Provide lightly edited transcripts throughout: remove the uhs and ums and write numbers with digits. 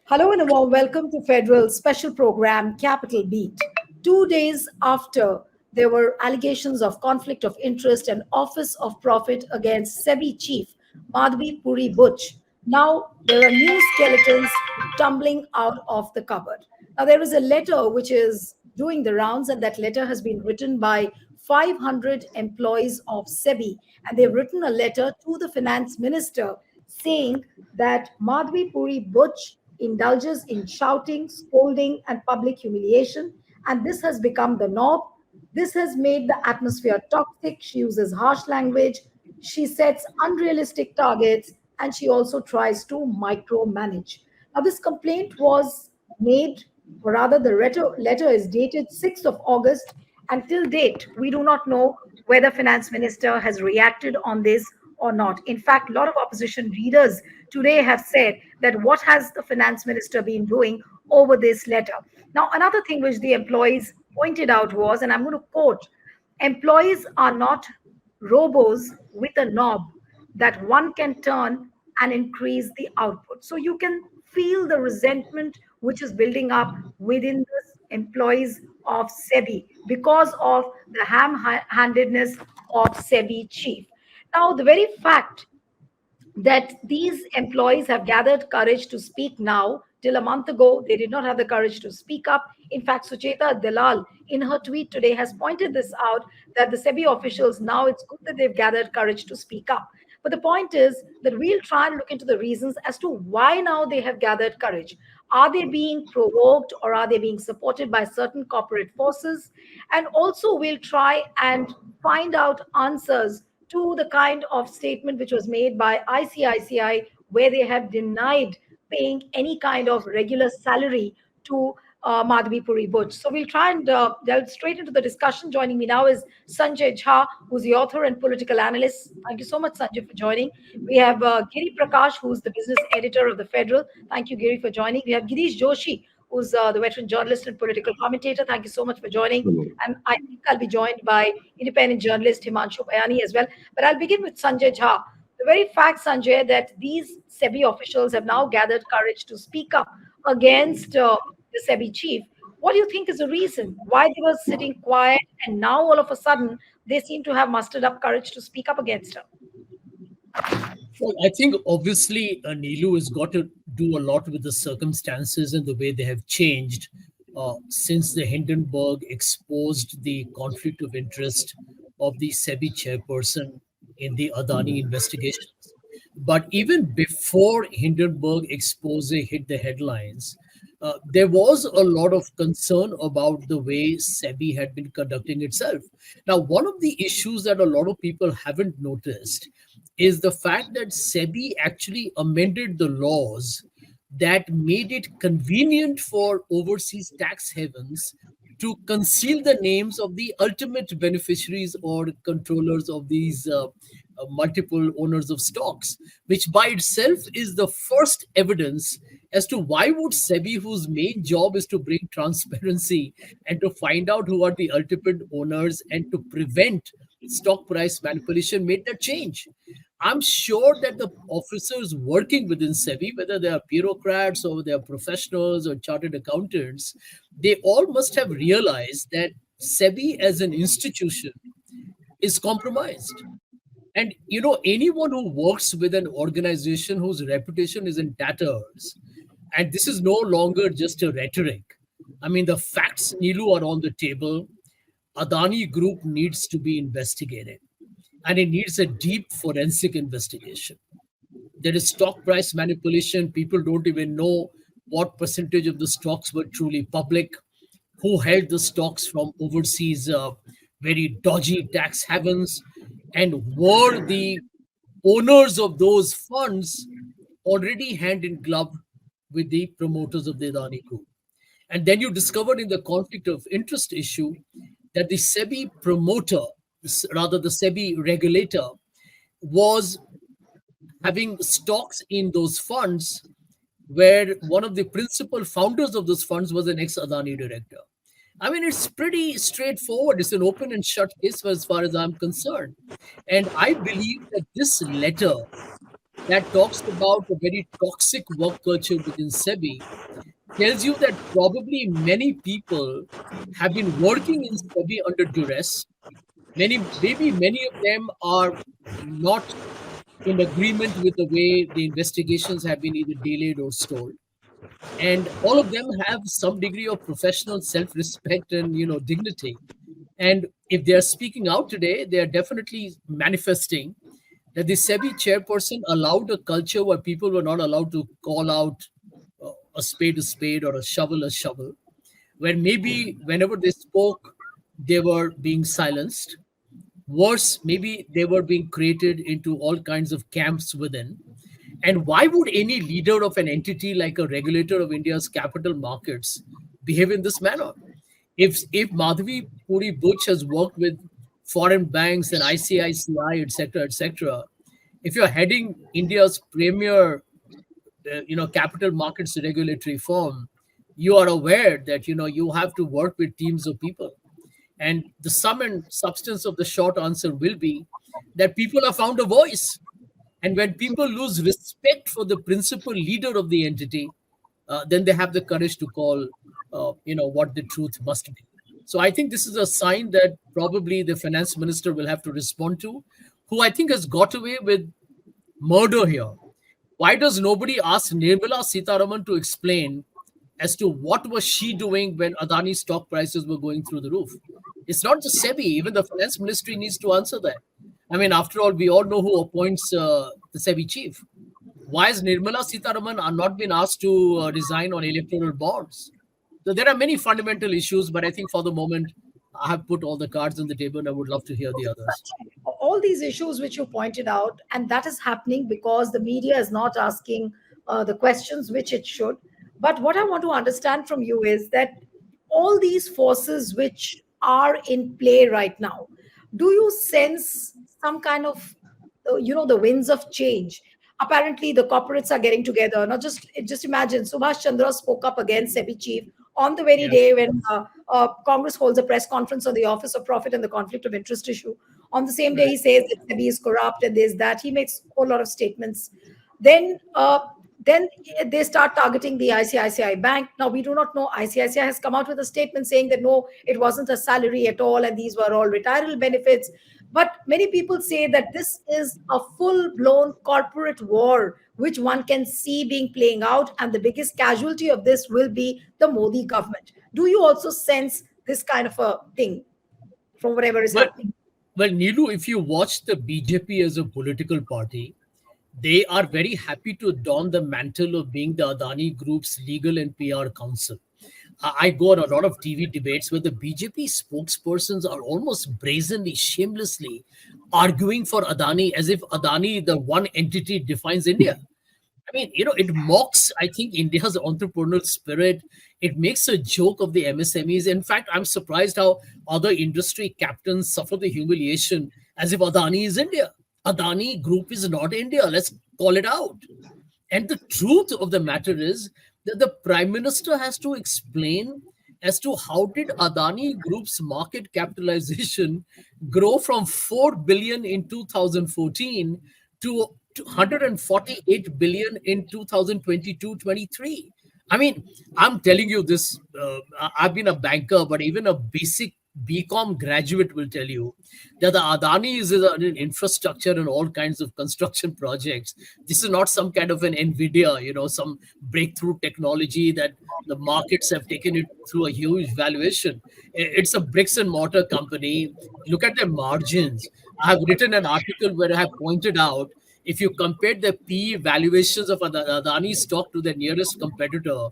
Hello and a warm welcome to Federal special program Capital Beat. 2 days after there were allegations of conflict of interest and office of profit against SEBI chief Madhabi Puri Buch, now there are new skeletons tumbling out of the cupboard. Now there is a letter which is doing the rounds, and that letter has been written by 500 employees of SEBI, and they've written a letter to the finance minister saying that Madhabi Puri Buch indulges in shouting, scolding, and public humiliation, and this has become the norm. This has made the atmosphere toxic. She uses harsh language, she sets unrealistic targets, and she also tries to micromanage. Now, this complaint was made, or rather, the letter is dated 6th of August. Until date, we do not know whether finance minister has reacted on this or not. In fact, a lot of opposition readers today have said that what has the finance minister been doing over this letter? Now, another thing which the employees pointed out was, and I'm going to quote, employees are not robos with a knob that one can turn and increase the output. So you can feel the resentment which is building up within the employees of SEBI because of the ham-handedness of SEBI chief. Now, the very fact that these employees have gathered courage to speak now. Till a month ago, they did not have the courage to speak up. In fact, Sucheta Dalal, in her tweet today, has pointed this out that the SEBI officials now, it's good that they've gathered courage to speak up. But the point is that we'll try and look into the reasons as to why now they have gathered courage. Are they being provoked, or are they being supported by certain corporate forces? And also, we'll try and find out answers to the kind of statement which was made by ICICI, where they have denied paying any kind of regular salary to Madhabi Puri Buch. So we'll try and delve straight into the discussion. Joining me now is Sanjay Jha, who's the author and political analyst. Thank you so much, Sanjay, for joining. We have Giri Prakash, who's the business editor of The Federal. Thank you, Giri, for joining. We have Girish Joshi, who's the veteran journalist and political commentator. Thank you so much for joining. Hello. And I think I'll be joined by independent journalist Himanshu Bayani as well. But I'll begin with Sanjay Jha. The very fact, Sanjay, that these SEBI officials have now gathered courage to speak up against the SEBI chief. What do you think is the reason why they were sitting quiet and now all of a sudden they seem to have mustered up courage to speak up against her? Well, I think obviously Neelu has got to do a lot with the circumstances and the way they have changed since the Hindenburg exposed the conflict of interest of the SEBI chairperson in the Adani investigations. But even before Hindenburg expose hit the headlines, there was a lot of concern about the way SEBI had been conducting itself. Now, one of the issues that a lot of people haven't noticed is the fact that SEBI actually amended the laws that made it convenient for overseas tax havens to conceal the names of the ultimate beneficiaries or controllers of these multiple owners of stocks, which by itself is the first evidence as to why would SEBI, whose main job is to bring transparency and to find out who are the ultimate owners and to prevent stock price manipulation, made that change. I'm sure that the officers working within SEBI, whether they are bureaucrats or they are professionals or chartered accountants, they all must have realized that SEBI as an institution is compromised. And anyone who works with an organization whose reputation is in tatters, and this is no longer just a rhetoric. I mean, the facts, Neelu, are on the table. Adani Group needs to be investigated, and it needs a deep forensic investigation. There is stock price manipulation. People don't even know what percentage of the stocks were truly public, who held the stocks from overseas, very dodgy tax havens, and were the owners of those funds already hand in glove with the promoters of the Adani Group. And then you discovered in the conflict of interest issue that the SEBI promoter, rather the SEBI regulator, was having stocks in those funds where one of the principal founders of those funds was an ex-Adani director. I mean, it's pretty straightforward. It's an open and shut case as far as I'm concerned. And I believe that this letter that talks about a very toxic work culture within SEBI tells you that probably many people have been working in SEBI under duress. Maybe many of them are not in agreement with the way the investigations have been either delayed or stalled. And all of them have some degree of professional self-respect and dignity. And if they are speaking out today, they are definitely manifesting that the SEBI chairperson allowed a culture where people were not allowed to call out a spade or a shovel, where maybe whenever they spoke, they were being silenced. Worse, maybe they were being created into all kinds of camps within. And why would any leader of an entity like a regulator of India's capital markets behave in this manner? If Madhabi Puri Bucch has worked with foreign banks and ICICI, etc., if you're heading India's premier, capital markets regulatory firm, you are aware that you have to work with teams of people. And the sum and substance of the short answer will be that people have found a voice. And when people lose respect for the principal leader of the entity, then they have the courage to call, what the truth must be. So I think this is a sign that probably the finance minister will have to respond to, who I think has got away with murder here. Why does nobody ask Nirmala Sitaraman to explain as to what was she doing when Adani stock prices were going through the roof? It's not just SEBI. Even the finance ministry needs to answer that. I mean, after all, we all know who appoints the SEBI chief. Why has Nirmala Sitaraman not been asked to resign on electoral bonds? So there are many fundamental issues, but I think for the moment, I have put all the cards on the table and I would love to hear the others. All these issues which you pointed out, and that is happening because the media is not asking the questions which it should. But what I want to understand from you is that all these forces which are in play right now, do you sense some kind of the winds of change? Apparently the corporates are getting together. Not just imagine Subhash Chandra spoke up against SEBI chief on the very Yeah. day when Congress holds a press conference on the office of profit and the conflict of interest issue. On the same day, Right. he says that SEBI is corrupt and there's that. He makes a whole lot of statements. Then, then they start targeting the ICICI Bank. Now we do not know. ICICI has come out with a statement saying that no, it wasn't a salary at all, and these were all retirement benefits. But many people say that this is a full-blown corporate war, which one can see being playing out, and the biggest casualty of this will be the Modi government. Do you also sense this kind of a thing from whatever is Well, happening? well, Nilu, if you watch the BJP as a political party, they are very happy to don the mantle of being the Adani Group's legal and PR counsel. I go on a lot of TV debates where the BJP spokespersons are almost brazenly, shamelessly arguing for Adani as if Adani, the one entity, defines India. I mean, it mocks, I think, India's entrepreneurial spirit. It makes a joke of the MSMEs. In fact, I'm surprised how other industry captains suffer the humiliation as if Adani is India. Adani Group is not India. Let's call it out. And the truth of the matter is that the Prime Minister has to explain as to how did Adani Group's market capitalization grow from 4 billion in 2014 to 148 billion in 2022-23. I mean, I'm telling you this. I've been a banker, but even a basic BCom graduate will tell you that the Adani is an infrastructure and all kinds of construction projects. This is not some kind of an Nvidia, some breakthrough technology that the markets have taken it through a huge valuation. It's a bricks and mortar company. Look at their margins. I have written an article where I have pointed out if you compare the PE valuations of Adani stock to the nearest competitor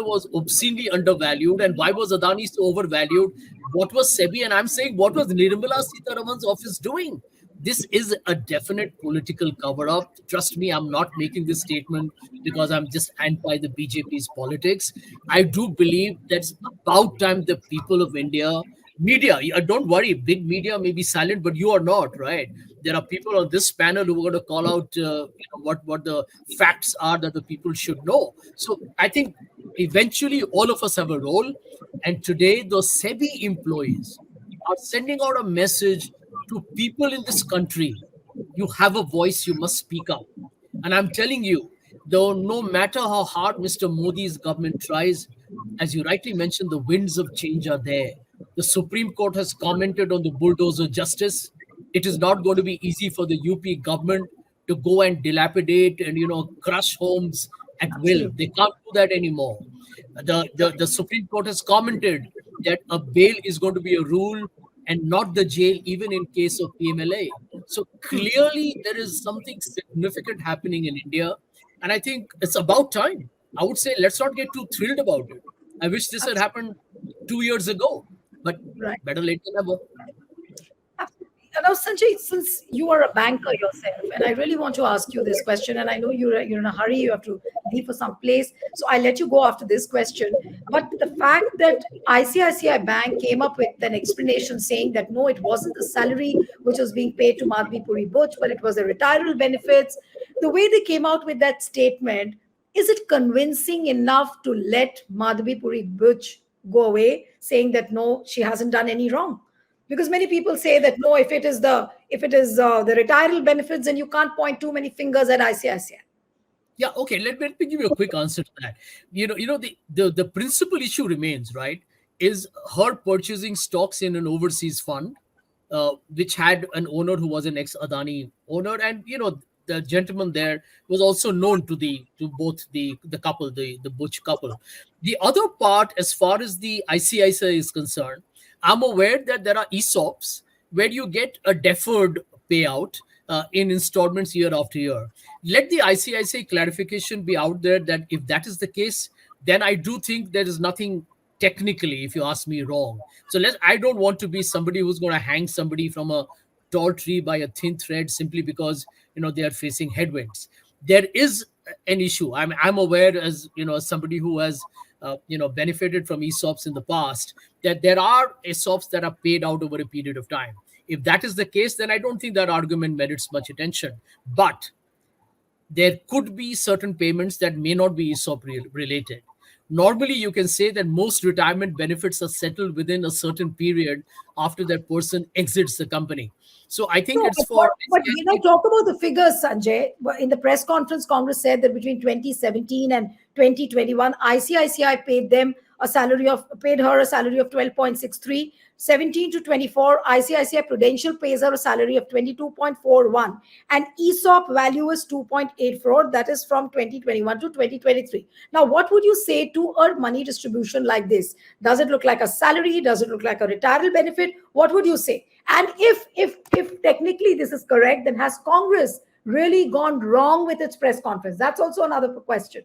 was obscenely undervalued. And why was Adani so overvalued? What was SEBI? And I'm saying, what was Nirmala Sitaraman's office doing? This is a definite political cover up. Trust me, I'm not making this statement because I'm just anti the BJP's politics. I do believe that's about time the people of India, media, don't worry, big media may be silent, but you are not, right? There are people on this panel who are going to call out what the facts are that the people should know. So I think eventually all of us have a role. And today, the SEBI employees are sending out a message to people in this country You have a voice, you must speak up. And I'm telling you, though, no matter how hard Mr. Modi's government tries, as you rightly mentioned, the winds of change are there. The Supreme Court has commented on the bulldozer justice. It is not going to be easy for the UP government to go and dilapidate and crush homes at will. They Absolutely. can't do that anymore. The Supreme Court has commented that a bail is going to be a rule and not the jail, even in case of PMLA. So clearly, there is something significant happening in India, and I think it's about time. I would say let's not get too thrilled about it. I wish this had Absolutely. happened 2 years ago, but Right. better late than never. Absolutely. And now, Sanjay, since you are a banker yourself, and I really want to ask you this question, and I know you're in a hurry, you have to leave for some place, so I'll let you go after this question. But the fact that ICICI Bank came up with an explanation saying that no, it wasn't the salary which was being paid to Madhabi Puri Buch, but it was the retirement benefits. The way they came out with that statement, is it convincing enough to let Madhabi Puri Buch go away, saying that no, she hasn't done any wrong? Because many people say that no, if it is the retirement benefits, then you can't point too many fingers at ICICI. Yeah, okay. Let me give you a quick answer to that. The principal issue remains, right? Is her purchasing stocks in an overseas fund, which had an owner who was an ex Adani owner, and the gentleman there was also known to both the couple, the Butch couple. The other part, as far as the ICICI is concerned, I'm aware that there are ESOPs where you get a deferred payout in installments year after year. Let the ICICI clarification be out there that if that is the case, then I do think there is nothing technically, if you ask me, wrong. So I don't want to be somebody who's going to hang somebody from a tall tree by a thin thread simply because they are facing headwinds. There is an issue. I'm aware, as as somebody who has benefited from ESOPs in the past, that there are ESOPs that are paid out over a period of time. If that is the case, then I don't think that argument merits much attention. But there could be certain payments that may not be ESOP related. Normally, you can say that most retirement benefits are settled within a certain period after that person exits the company. So I think No, it's but, for but when I ICICI. talk about the figures, Sanjay, in the press conference, Congress said that between 2017 and 2021, ICICI paid her a salary of 12.63. 17 to 24, ICICI Prudential pays her a salary of 22.41, and ESOP value is 2.84. That is from 2021 to 2023. Now, what would you say to a money distribution like this? Does it look like a salary? Does it look like a retirement benefit? What would you say? And if technically this is correct, then has Congress really gone wrong with its press conference? That's also another question.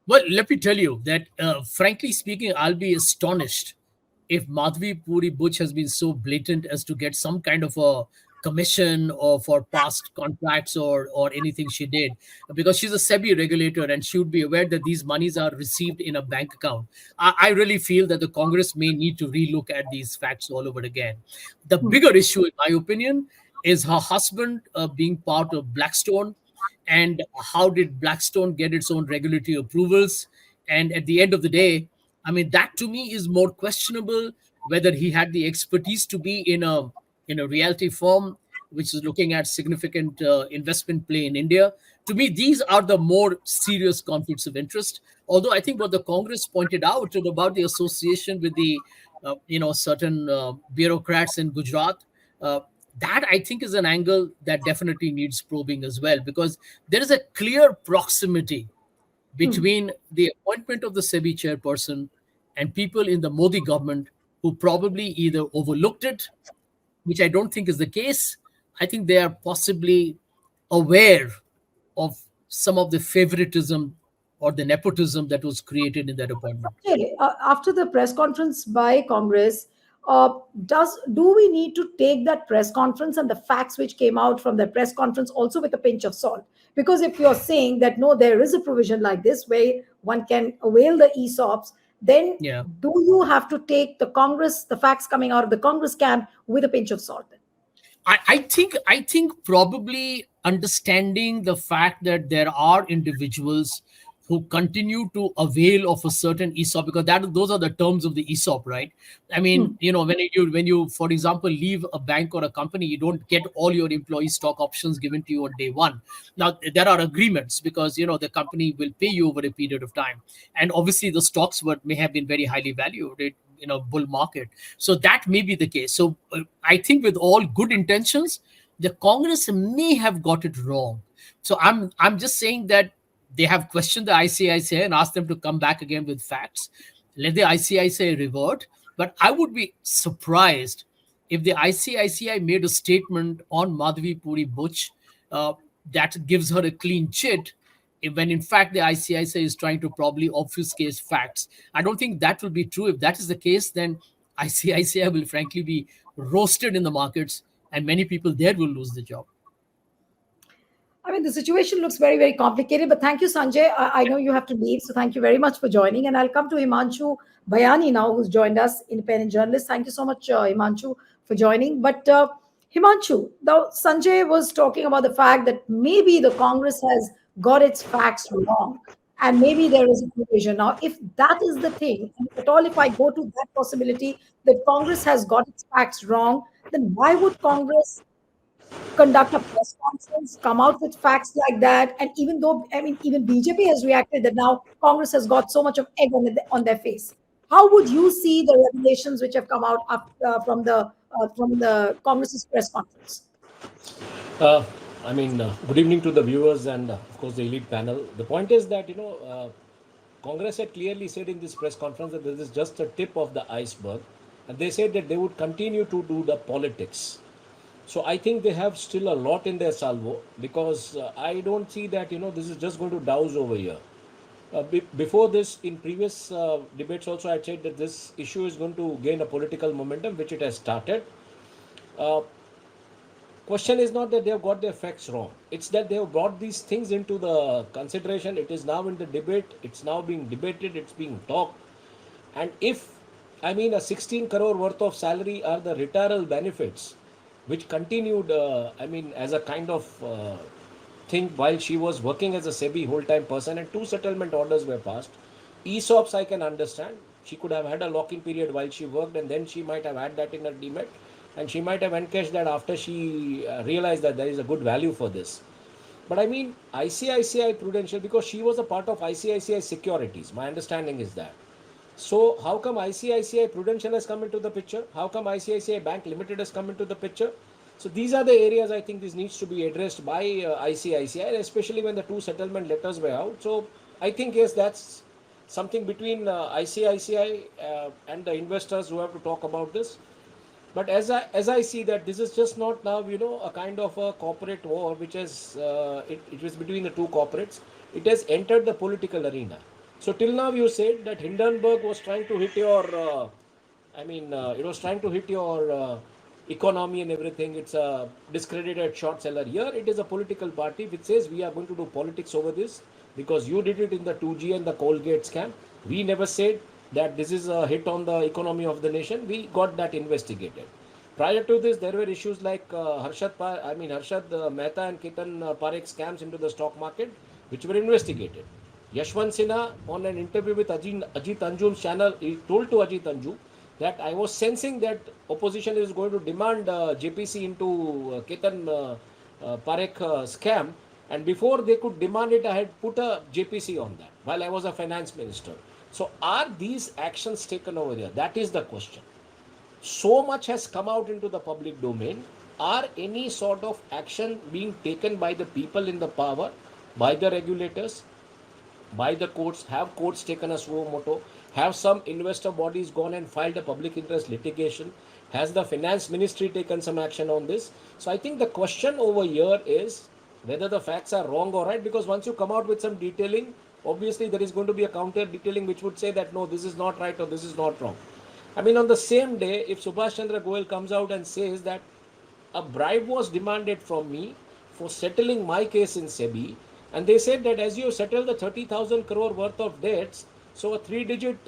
Well, let me tell you that, frankly speaking, I'll be astonished if Madhavi Puri Buch has been so blatant as to get some kind of a commission or for past contracts or anything she did, because she's a SEBI regulator and she would be aware that these monies are received in a bank account. I really feel that the Congress may need to relook at these facts all over again. The bigger issue, in my opinion, is her husband being part of Blackstone, and how did Blackstone get its own regulatory approvals. And at the end of the day, I mean, that to me is more questionable, whether he had the expertise to be in a reality firm which is looking at significant investment play in India. To me, these are the more serious conflicts of interest. Although I think what the Congress pointed out about the association with the certain bureaucrats in Gujarat, uh, that I think is an angle that definitely needs probing as well, because there is a clear proximity between the appointment of the SEBI chairperson and people in the Modi government who probably either overlooked it, which I don't think is the case. I think they are possibly aware of some of the favoritism or the nepotism that was created in that appointment. Okay, after the press conference by Congress, does do we need to take that press conference and the facts which came out from that press conference also with a pinch of salt? Because if you're saying that no, there is a provision like this where one can avail the ESOPs, then Yeah. do you have to take the facts coming out of the Congress camp with a pinch of salt? I think probably understanding the fact that there are individuals who continue to avail of a certain ESOP, because those are the terms of the ESOP, right? I mean, Hmm. when you, for example, leave a bank or a company, you don't get all your employee stock options given to you on day one. Now there are agreements, because the company will pay you over a period of time, and obviously the stocks may have been very highly valued in a bull market. So that may be the case. So I think with all good intentions, the Congress may have got it wrong. So I'm just saying that they have questioned the ICICI and asked them to come back again with facts. Let the ICICI revert. But I would be surprised if the ICICI made a statement on Madhabi Puri Bucch uh, that gives her a clean chit, when in fact the ICICI is trying to probably obfuscate facts. I don't think that will be true. If that is the case, then ICICI will frankly be roasted in the markets, and many people there will lose the job. I mean, the situation looks very, very complicated. But thank you, Sanjay. I know you have to leave, so thank you very much for joining. And I'll come to Himanshu Bayani now, who's joined us, independent journalist. Thank you so much, Himanshu, for joining. But Himanshu, now Sanjay was talking about the fact that maybe the Congress has got its facts wrong, and maybe there is a collusion. Now, if that is the thing, and at all, if I go to that possibility that Congress has got its facts wrong, then why would Congress conduct a press conference, come out with facts like that? And even though, I mean, even BJP has reacted that now Congress has got so much of egg on their face. How would you see the revelations which have come out from the Congress's press conference? Uh, Good evening to the viewers and, of course, the elite panel. The point is that, Congress had clearly said in this press conference that this is just a tip of the iceberg. And they said that they would continue to do the politics. So I think they have still a lot in their salvo, because I don't see that, this is just going to douse over here. Before this, in previous debates also, I said that this issue is going to gain a political momentum, which it has started. Uh, Question is not that they have got their facts wrong. It's that they have brought these things into the consideration. It is now in the debate. It's now being debated. It's being talked. And if, a 16 crore worth of salary are the retirement benefits, which continued, as a kind of thing while she was working as a SEBI whole-time person, and two settlement orders were passed. ESOPs, I can understand. She could have had a lock-in period while she worked, and then she might have had that in her demat, and she might have encashed that after she realized that there is a good value for this. But ICICI Prudential, because she was a part of ICICI Securities, my understanding is that. So how come ICICI Prudential has come into the picture? How come ICICI Bank Limited has come into the picture? So these are the areas I think this needs to be addressed by ICICI, especially when the two settlement letters were out. So I think, yes, that's something between ICICI and the investors who have to talk about this. But as I see that this is just not now, a kind of a corporate war, which is it was between the two corporates. It has entered the political arena. So till now you said that Hindenburg was trying to hit your, it was trying to hit your economy and everything. It's a discredited short seller. Here it is a political party which says we are going to do politics over this because you did it in the 2G and the Colgate scam. We never said that this is a hit on the economy of the nation. We got that investigated. Prior to this, there were issues like Harshad Mehta and Ketan Parekh scams into the stock market, which were investigated. Yashwant Sinha, on an interview with Ajit Anjum's channel, he told to Ajit Anjum that I was sensing that opposition is going to demand JPC into Ketan Parekh scam, and before they could demand it, I had put a JPC on that while I was a finance minister. So are these actions taken over there? That is the question. So much has come out into the public domain. Are any sort of action being taken by the people in the power, by the regulators, by the courts? Have courts taken a suo moto? Have some investor bodies gone and filed a public interest litigation? Has the finance ministry taken some action on this? So I think the question over here is whether the facts are wrong or right, because once you come out with some detailing, obviously there is going to be a counter detailing which would say that no, this is not right or this is not wrong. On the same day, if Subhash Chandra Goel comes out and says that a bribe was demanded from me for settling my case in SEBI, and they said that as you settle the 30,000 crore worth of debts, so a 3-digit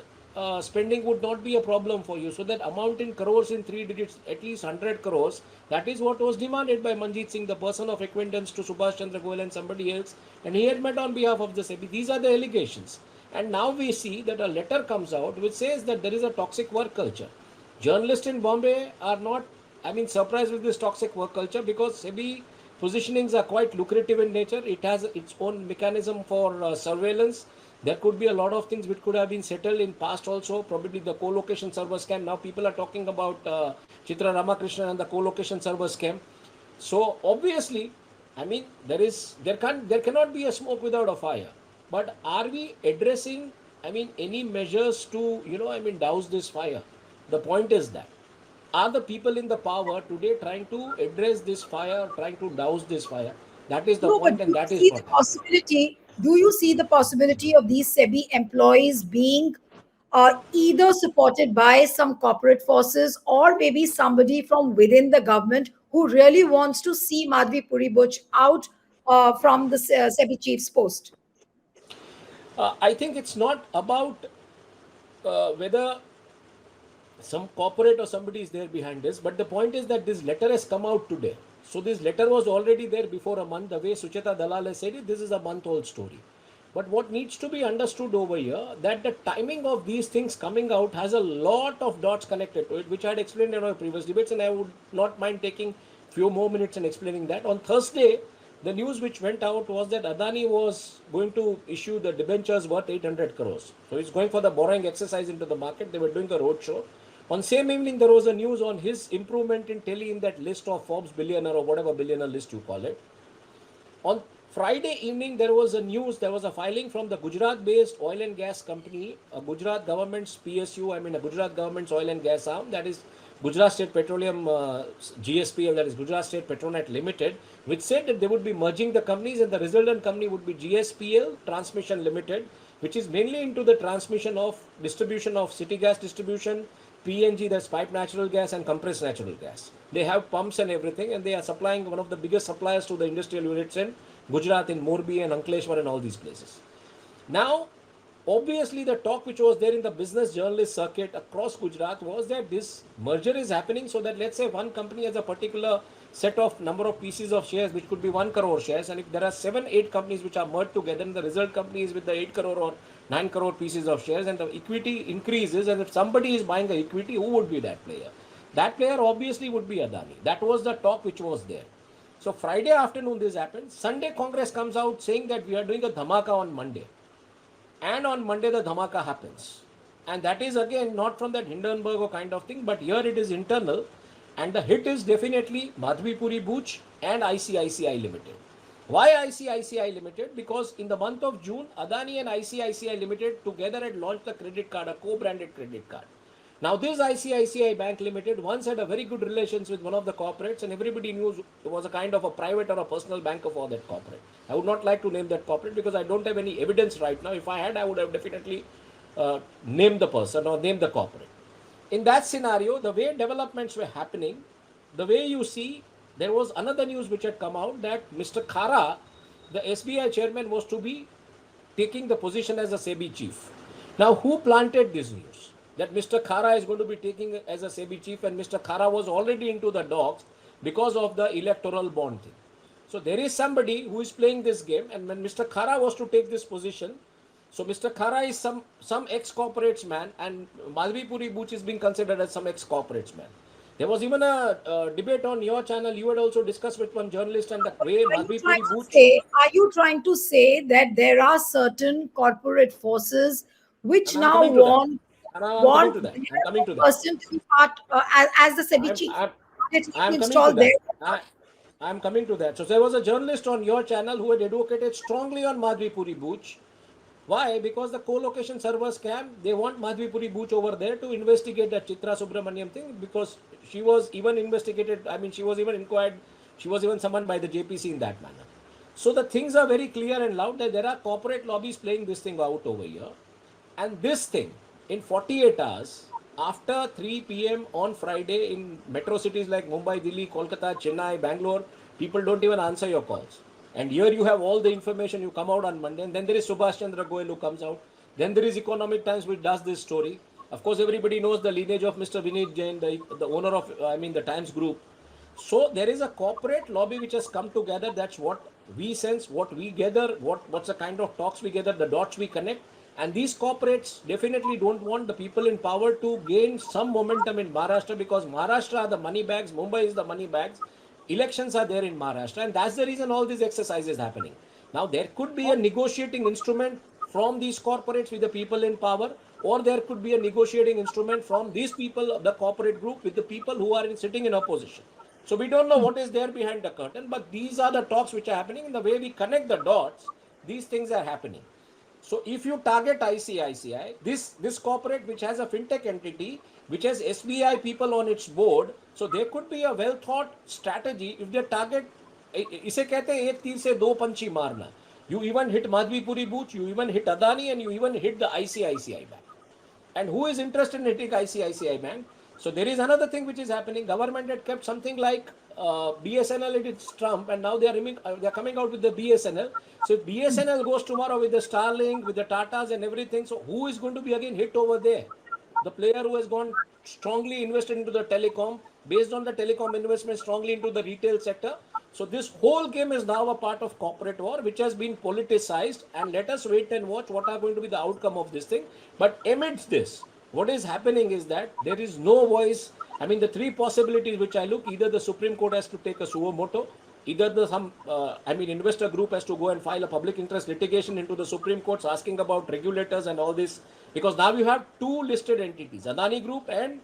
spending would not be a problem for you. So that amount in crores in 3 digits, at least 100 crores, that is what was demanded by Manjeet Singh, the person of acquaintance to Subhash Chandra Goel and somebody else, and he had met on behalf of the SEBI. These are the allegations. And now we see that a letter comes out which says that there is a toxic work culture. Journalists in Bombay are not, surprised with this toxic work culture because SEBI positionings are quite lucrative in nature. It has its own mechanism for surveillance. There could be a lot of things which could have been settled in past also, probably the co-location server scam. Now people are talking about Chitra Ramakrishnan and the co-location server scam. So obviously, there cannot be a smoke without a fire. But are we addressing, any measures to, douse this fire? The point is that are the people in the power today trying to address this fire, trying to douse this fire? That is the No, but point, and do you that is see the what happened. possibility? Do you see the possibility of these SEBI employees being either supported by some corporate forces or maybe somebody from within the government who really wants to see Madhabi Puri Buch out from the SEBI chief's post? I think it's not about whether some corporate or somebody is there behind this, but the point is that this letter has come out today. So this letter was already there before a month. The way Sucheta Dalal has said it, this is a month-old story. But what needs to be understood over here, that the timing of these things coming out has a lot of dots connected to it, which I had explained in our previous debates, and I would not mind taking few more minutes and explaining that. On Thursday, the news which went out was that Adani was going to issue the debentures worth 800 crores. So he's going for the borrowing exercise into the market. They were doing a roadshow. On same evening, there was a news on his improvement in Delhi in that list of Forbes billionaire or whatever billionaire list you call it. On Friday evening, there was a filing from the Gujarat-based oil and gas company, a Gujarat government's PSU, a Gujarat government's oil and gas arm, that is Gujarat State Petroleum GSPL, that is Gujarat State Petronet Limited, which said that they would be merging the companies and the resultant company would be GSPL Transmission Limited, which is mainly into the transmission of distribution of city gas distribution, PNG, that's pipe natural gas, and compressed natural gas. They have pumps and everything, and they are supplying one of the biggest suppliers to the industrial units in Gujarat, in Morbi and Ankleshwar and all these places. Now, obviously, the talk which was there in the business journalist circuit across Gujarat was that this merger is happening so that, let's say, one company has a particular set of number of pieces of shares, which could be 1 crore shares, and if there are 7-8 companies which are merged together, and the result company is with the 8 crore or 9 crore pieces of shares, and the equity increases, and if somebody is buying the equity, who would be that player? That player obviously would be Adani. That was the talk which was there. So Friday afternoon this happened. Sunday Congress comes out saying that we are doing a dhamaka on Monday. And on Monday the dhamaka happens. And that is again not from that Hindenburg or kind of thing, but here it is internal. And the hit is definitely Madhabi Puri Buch and ICICI Limited. Why ICICI Limited? Because in the month of June, Adani and ICICI Limited together had launched a credit card, a co-branded credit card. Now this ICICI Bank Limited once had a very good relations with one of the corporates, and everybody knew it was a kind of a private or a personal banker for that corporate. I would not like to name that corporate because I don't have any evidence right now. If I had, I would have definitely named the person or named the corporate. In that scenario, the way developments were happening, the way you see, there was another news which had come out that Mr. Khara, the SBI chairman, was to be taking the position as a SEBI chief. Now, who planted this news? That Mr. Khara is going to be taking as a SEBI chief, and Mr. Khara was already into the dogs because of the electoral bond thing. So there is somebody who is playing this game, and when Mr. Khara was to take this position, so Mr. Khara is some ex-corporates man, and Mandhabi Puri Bucch is being considered as some ex-corporates man. There was even a debate on your channel. You had also discussed with one journalist, and the way Mandhabi Puri Bucch. Are you trying to say that there are certain corporate forces which And I'm now coming to that. want And I'm coming want to that. their I'm coming to that. person to be part as the SEBI I'm, chief? I'm, Let him I'm coming to install that. there. I'm coming to that. So there was a journalist on your channel who had advocated strongly on Mandhabi Puri Bucch. Why? Because the co-location server scam, they want Mandhabi Puri Bucch over there to investigate that Chitra Subramaniam thing, because she was even investigated, she was even inquired, she was even summoned by the JPC in that manner. So the things are very clear and loud that there are corporate lobbies playing this thing out over here. And this thing, in 48 hours, after 3 p.m. on Friday in metro cities like Mumbai, Delhi, Kolkata, Chennai, Bangalore, people don't even answer your calls. And here you have all the information, you come out on Monday, and then there is Subhash Chandra Goel who comes out. Then there is Economic Times, which does this story. Of course, everybody knows the lineage of Mr. Vineet Jain, the owner of, the Times Group. So there is a corporate lobby which has come together. That's what we sense, what we gather, what's the kind of talks we gather, the dots we connect. And these corporates definitely don't want the people in power to gain some momentum in Maharashtra, because Maharashtra are the money bags, Mumbai is the money bags. Elections are there in Maharashtra, and that's the reason all these exercises happening. Now there could be a negotiating instrument from these corporates with the people in power, or there could be a negotiating instrument from these people, the corporate group, with the people who are sitting in opposition. So we don't know what is there behind the curtain, but these are the talks which are happening. In the way we connect the dots, these things are happening. So if you target ICICI, this corporate which has a fintech entity, which has SBI people on its board, so there could be a well thought strategy if they target. इसे कहते हैं एक तीर से दो पंछी मारना. You even hit Madhabi Puri Buch, you even hit Adani, and you even hit the ICICI bank. And who is interested in hitting ICICI bank? So there is another thing which is happening. Government had kept something like BSNL at its trump, and now they are coming out with the BSNL. So if BSNL goes tomorrow with the Starlink, with the Tatas and everything, so who is going to be again hit over there? The player who has gone strongly invested into the telecom, based on the telecom investment strongly into the retail sector. So this whole game is now a part of corporate war, which has been politicized, and let us wait and watch what are going to be the outcome of this thing. But amidst this, what is happening is that there is no voice. I mean, the three possibilities which I look, either the Supreme Court has to take a suo moto, either investor group has to go and file a public interest litigation into the Supreme Court asking about regulators and all this, because now you have two listed entities, Adani Group and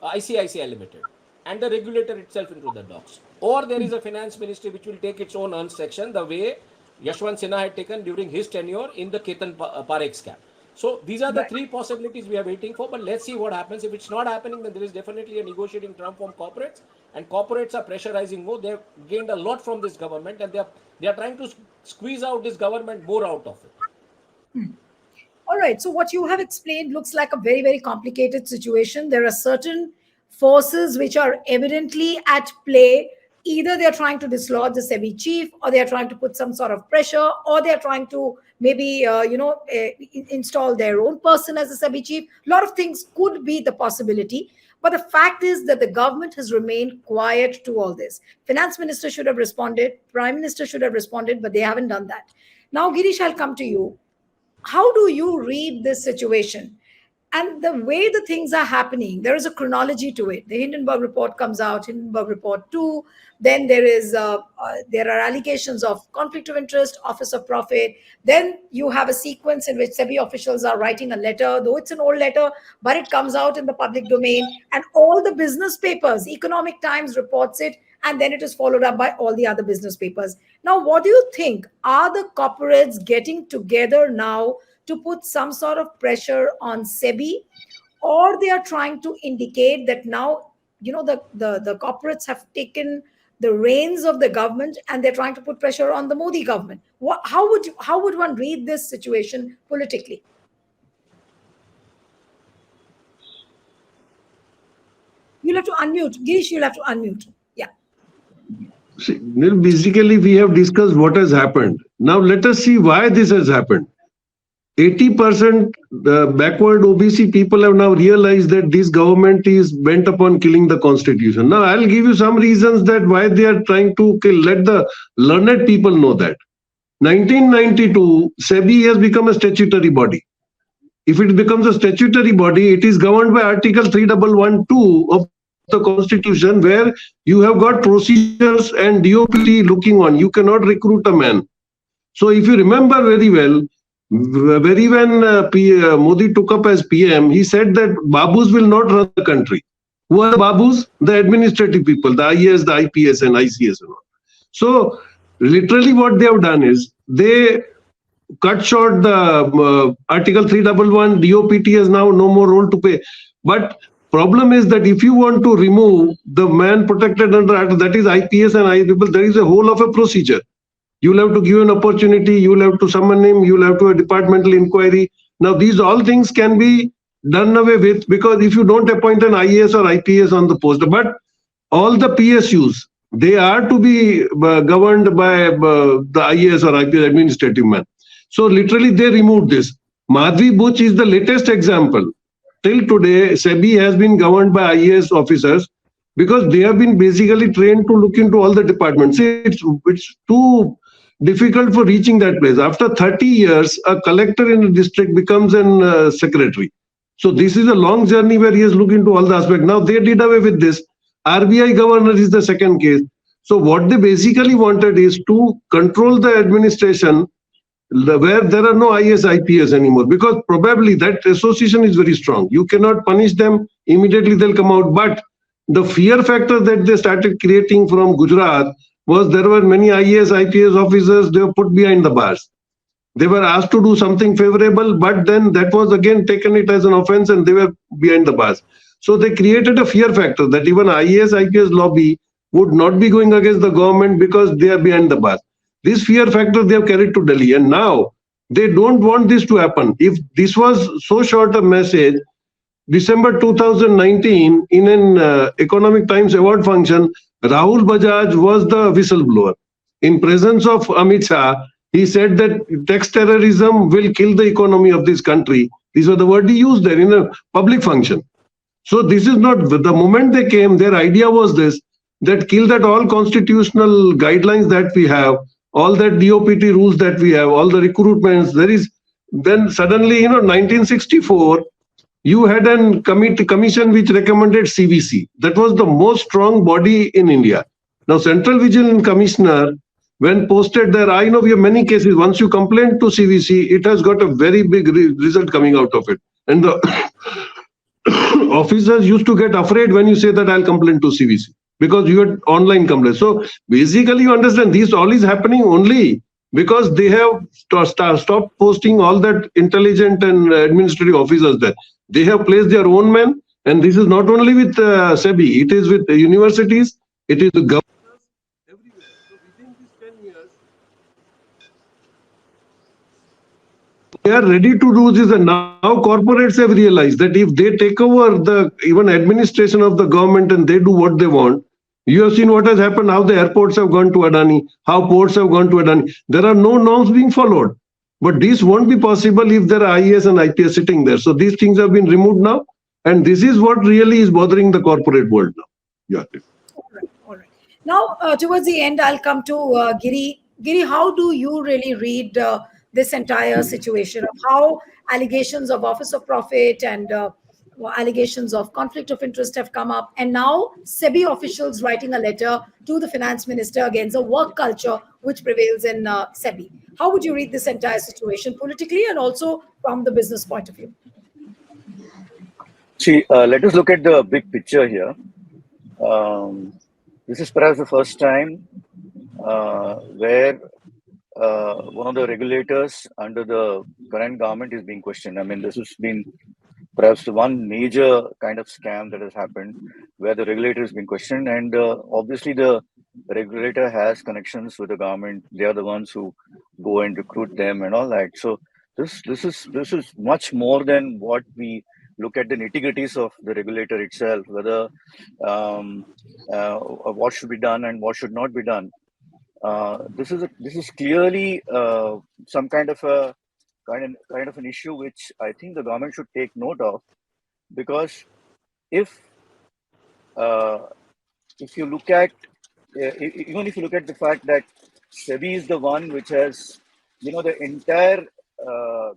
ICICI Limited, and the regulator itself into the docs. Or there is a finance ministry which will take its own section, the way Yashwant Sinha had taken during his tenure in the Ketan Parekh scam. So these are the three possibilities we are waiting for, but let's see what happens. If it's not happening, then there is definitely a negotiating trump from corporates, and corporates are pressurizing more. They have gained a lot from this government, and they are trying to squeeze out this government more out of it. All right. So what you have explained looks like a very, very complicated situation. There are certain forces which are evidently at play. Either they're trying to dislodge the SEBI chief, or they're trying to put some sort of pressure, or they're trying to maybe, install their own person as a SEBI chief. A lot of things could be the possibility. But the fact is that the government has remained quiet to all this. Finance minister should have responded. Prime minister should have responded, but they haven't done that. Now, Girish, I'll come to you. How do you read this situation? And the way the things are happening, there is a chronology to it. The Hindenburg report comes out, Hindenburg report 2. Then there are allegations of conflict of interest, office of profit. Then you have a sequence in which SEBI officials are writing a letter, though it's an old letter, but it comes out in the public domain. And all the business papers, Economic Times reports it, and then it is followed up by all the other business papers. Now, what do you think? Are the corporates getting together now to put some sort of pressure on SEBI, or they are trying to indicate that now, the corporates have taken the reins of the government and they're trying to put pressure on the Modi government? How would one read this situation politically? You'll have to unmute. Girish, you'll have to unmute. Yeah. See, basically, we have discussed what has happened. Now, let us see why this has happened. 80% the backward OBC people have now realized that this government is bent upon killing the constitution. Now, I'll give you some reasons that why they are trying to kill. Let the learned people know that. 1992, SEBI has become a statutory body. If it becomes a statutory body, it is governed by Article 3112 of the Constitution, where you have got procedures and DOPT looking on. You cannot recruit a man. So if you remember very well, when Modi took up as PM, he said that Babus will not run the country. Who are the Babus? The administrative people, the IAS, the IPS and ICS and all. So literally what they have done is they cut short the Article 311, DOPT has now no more role to play. But problem is that if you want to remove the man protected under Act, that is IPS and I people, there is a whole of a procedure. You'll have to give an opportunity, you'll have to summon him, you'll have to a departmental inquiry. Now, these all things can be done away with, because if you don't appoint an IAS or IPS on the post, but all the PSUs, they are to be governed by the IAS or IPS administrative man. So literally they removed this. Madhabi Buch is the latest example. Till today, SEBI has been governed by IAS officers because they have been basically trained to look into all the departments. See, it's too difficult for reaching that place. After 30 years, a collector in a district becomes an secretary. So this is a long journey where he has looked into all the aspects. Now they did away with this. RBI governor is the second case. So what they basically wanted is to control the administration where there are no IS, IPS anymore, because probably that association is very strong. You cannot punish them immediately; they'll come out. But the fear factor that they started creating from Gujarat was there were many IAS, IPS officers they were put behind the bars. They were asked to do something favorable, but then that was again taken it as an offense, and they were behind the bars. So they created a fear factor that even IAS, IPS lobby would not be going against the government because they are behind the bars. This fear factor they have carried to Delhi, and now they don't want this to happen. If this was so short a message, December 2019, in an Economic Times award function, Rahul Bajaj was the whistleblower. In presence of Amit Shah, he said that tax terrorism will kill the economy of this country. These were the words he used there in a public function. So this is not, the moment they came, their idea was this, that kill that all constitutional guidelines that we have, all that DOPT rules that we have, all the recruitments, there is, then suddenly, 1964, you had a commission which recommended CVC. That was the most strong body in India. Now, Central Vigilance Commissioner, when posted there, I know we have many cases. Once you complain to CVC, it has got a very big result coming out of it. And the officers used to get afraid when you say that I'll complain to CVC because you had online complaints. So basically, you understand this all is happening only because they have stopped posting all that intelligent and administrative officers there. They have placed their own men, and this is not only with SEBI, it is with the universities, it is the governors, everywhere. So within these 10 years, they are ready to do this, and now corporates have realized that if they take over the even administration of the government and they do what they want, you have seen what has happened, how the airports have gone to Adani, how ports have gone to Adani. There are no norms being followed. But this won't be possible if there are IAS and IPS sitting there. So these things have been removed now. And this is what really is bothering the corporate world now. Yeah. All right. Now, towards the end, I'll come to Giri. Giri, how do you really read this entire situation of how allegations of office of profit and allegations of conflict of interest have come up, and now SEBI officials writing a letter to the finance minister against the work culture which prevails in SEBI? How would you read this entire situation politically and also from the business point of view? See, let us look at the big picture here. This is perhaps the first time where one of the regulators under the current government is being questioned. I mean, this has been perhaps the one major kind of scam that has happened where the regulator has been questioned, and obviously the regulator has connections with the government. They are the ones who go and recruit them and all that. So this is much more than what we look at the nitty-gritties of the regulator itself, whether what should be done and what should not be done. This is clearly some kind of an issue which I think the government should take note of, because if you look at even if you look at the fact that SEBI is the one which has, the entire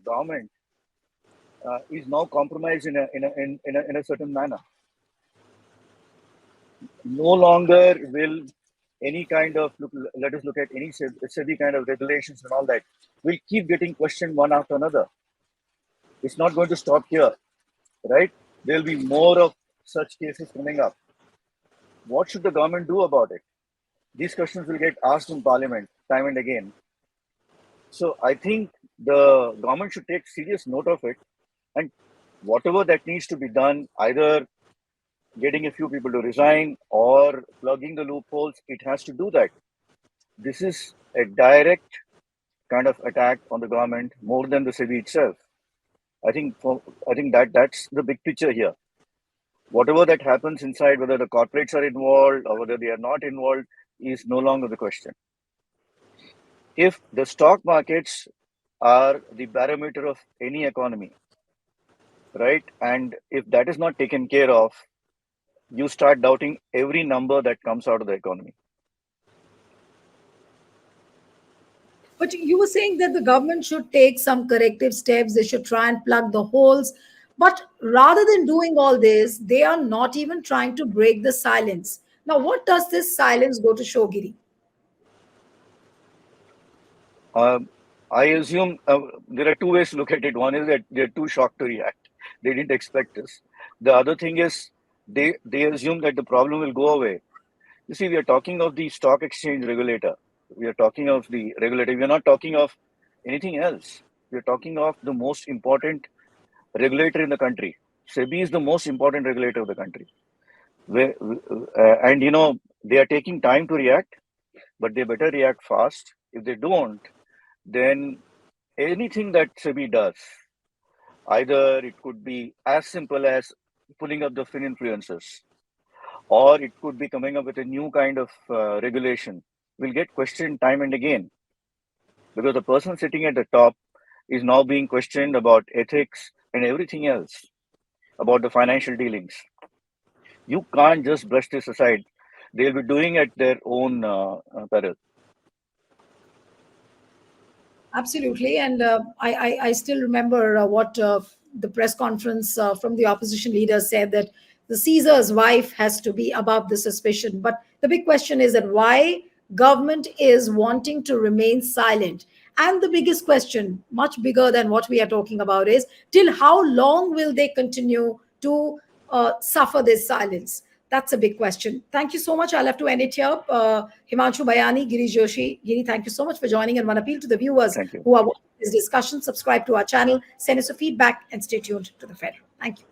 government is now compromised in a certain manner. No longer will any kind of let us look at any SEBI kind of regulations and all that will keep getting questioned one after another. It's not going to stop here, right? There'll be more of such cases coming up. What should the government do about it? These questions will get asked in Parliament time and again. So I think the government should take serious note of it, and whatever that needs to be done, either getting a few people to resign or plugging the loopholes, it has to do that. This is a direct kind of attack on the government more than the SEBI itself. I think that's the big picture here. Whatever that happens inside, whether the corporates are involved or whether they are not involved, is no longer the question. If the stock markets are the barometer of any economy, right? And if that is not taken care of, you start doubting every number that comes out of the economy. But you were saying that the government should take some corrective steps, they should try and plug the holes. But rather than doing all this, they are not even trying to break the silence. Now, what does this silence go to show, Giri? I assume there are two ways to look at it. One is that they're too shocked to react. They didn't expect this. The other thing is they assume that the problem will go away. You see, we are talking of the stock exchange regulator. We are talking of the regulator. We are not talking of anything else. We are talking of the most important regulator in the country. SEBI is the most important regulator of the country. And they are taking time to react, but they better react fast. If they don't, then anything that SEBI does, either it could be as simple as pulling up the fin influencers, or it could be coming up with a new kind of regulation, will get questioned time and again. Because the person sitting at the top is now being questioned about ethics and everything else, about the financial dealings. You can't just brush this aside. They'll be doing at their own peril. Absolutely. And I still remember what the press conference from the opposition leader said, that the Caesar's wife has to be above the suspicion. But the big question is that why government is wanting to remain silent. And the biggest question, much bigger than what we are talking about, is till how long will they continue to suffer this silence? That's a big question. Thank you so much. I'll have to end it here. Himanshu Bayani, Giri Joshi. Giri, thank you so much for joining. And one appeal to the viewers who are watching this discussion, subscribe to our channel, send us a feedback, and stay tuned to the Federal. Thank you.